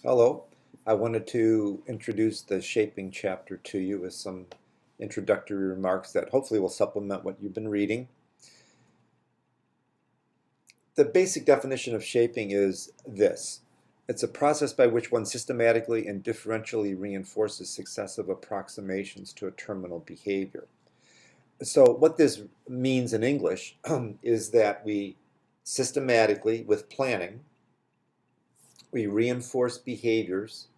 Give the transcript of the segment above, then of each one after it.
Hello. I wanted to introduce the shaping chapter to you with some introductory remarks that hopefully will supplement what you've been reading. The basic definition of shaping is this. It's a process by which one systematically and differentially reinforces successive approximations to a terminal behavior. So what this means in English is that we systematically, with planning, we reinforce behaviors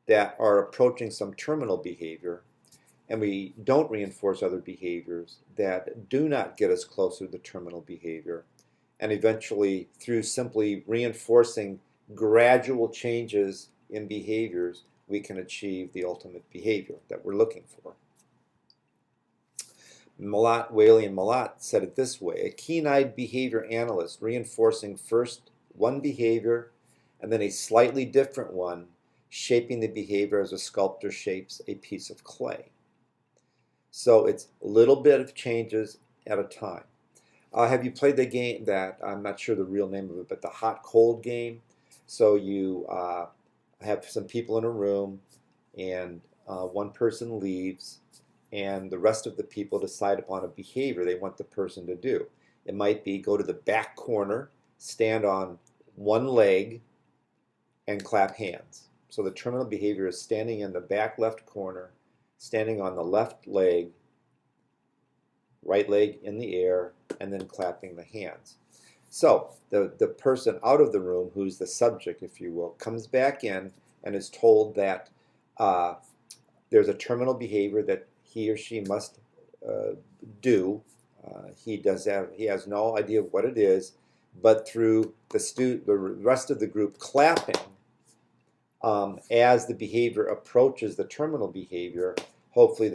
that are approaching some terminal behavior, and we don't reinforce other behaviors that do not get us closer to the terminal behavior. And eventually, through simply reinforcing gradual changes in behaviors, we can achieve the ultimate behavior that we're looking for. Whaley and Malott said it this way: a keen-eyed behavior analyst reinforcing first one behavior and then a slightly different one, shaping the behavior as a sculptor shapes a piece of clay. So it's a little bit of changes at a time. Have you played the game that, I'm not sure the real name of it, but the hot-cold game? So you have some people in a room, and one person leaves, and the rest of the people decide upon a behavior they want the person to do. It might be go to the back corner, stand on one leg, and clap hands. So the terminal behavior is standing in the back left corner, standing on the left leg, right leg in the air, and then clapping the hands. So the person out of the room, who's the subject, if you will, comes back in and is told that there's a terminal behavior that he or she must do. He has no idea of what it is, but through the rest of the group clapping, as the behavior approaches the terminal behavior, hopefully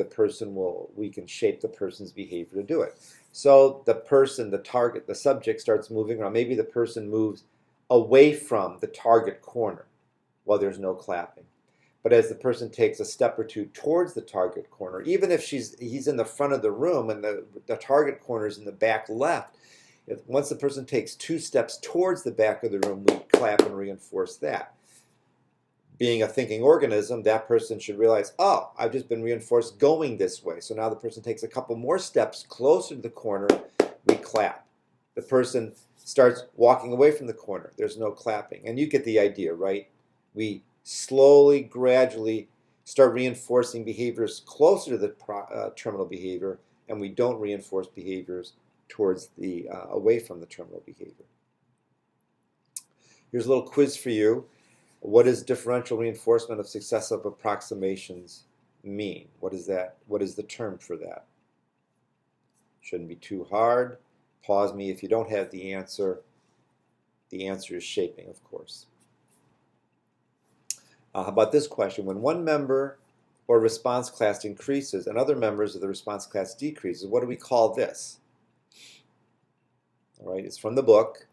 we can shape the person's behavior to do it. So the person, the target, the subject starts moving around. Maybe the person moves away from the target corner while there's no clapping. But as the person takes a step or two towards the target corner, even if he's in the front of the room and the target corner is in the back left, once the person takes 2 steps towards the back of the room, we clap and reinforce that. Being a thinking organism, that person should realize, oh, I've just been reinforced going this way. So now the person takes a couple more steps closer to the corner, we clap. The person starts walking away from the corner. There's no clapping. And you get the idea, right? We slowly, gradually start reinforcing behaviors closer to the terminal behavior, and we don't reinforce behaviors towards away from the terminal behavior. Here's a little quiz for you. What does differential reinforcement of successive approximations mean? What is that? What is the term for that? Shouldn't be too hard. Pause me if you don't have the answer. The answer is shaping, of course. How about this question? When one member or response class increases and other members of the response class decreases, what do we call this? All right, it's from the book.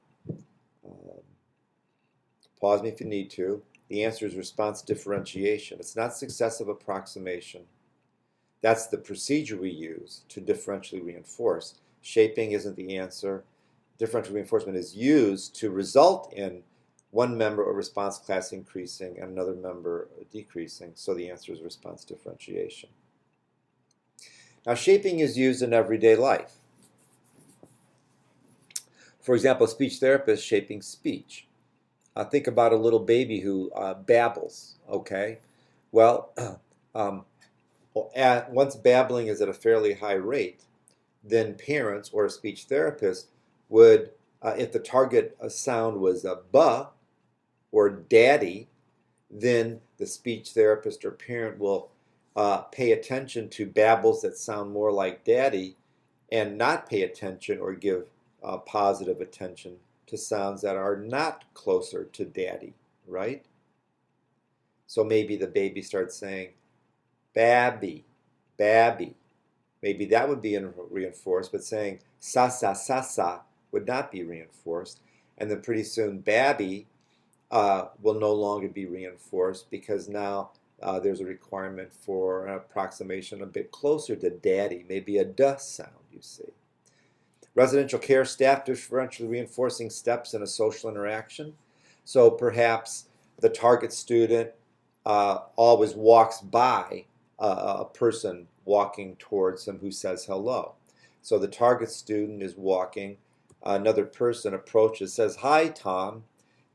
Pause me if you need to. The answer is response differentiation. It's not successive approximation. That's the procedure we use to differentially reinforce. Shaping isn't the answer. Differential reinforcement is used to result in one member or response class increasing and another member decreasing. So the answer is response differentiation. Now, shaping is used in everyday life. For example, a speech therapist shaping speech. Think about a little baby who babbles, okay? Well, once babbling is at a fairly high rate, then parents or a speech therapist would, if the target sound was a buh or daddy, then the speech therapist or parent will pay attention to babbles that sound more like daddy and not pay attention or give positive attention to sounds that are not closer to daddy, right? So maybe the baby starts saying, babby, babby. Maybe that would be reinforced, but saying sa sa sa sa would not be reinforced. And then pretty soon babby will no longer be reinforced because now there's a requirement for an approximation a bit closer to daddy, maybe a duh sound, you see. Residential care staff differentially reinforcing steps in a social interaction. So perhaps the target student always walks by a person walking towards him who says hello. So the target student is walking, another person approaches, says, "Hi, Tom,"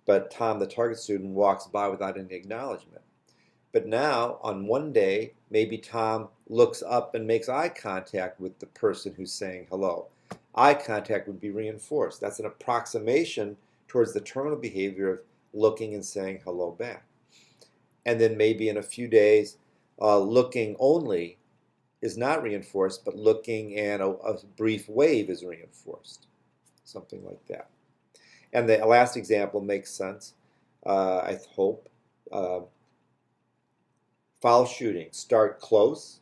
but Tom, the target student, walks by without any acknowledgement. But now, on one day, maybe Tom looks up and makes eye contact with the person who's saying hello. Eye contact would be reinforced. That's an approximation towards the terminal behavior of looking and saying hello back. And then maybe in a few days, looking only is not reinforced, but looking and a brief wave is reinforced. Something like that. And the last example makes sense, I hope. Foul shooting. Start close,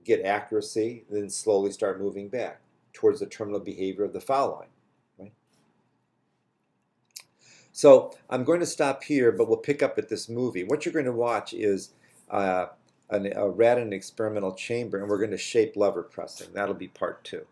get accuracy, then slowly start moving back towards the terminal behavior of the foul line. Right? So I'm going to stop here, but we'll pick up at this movie. What you're going to watch is a rat in an experimental chamber, and we're going to shape lever pressing. That'll be part 2.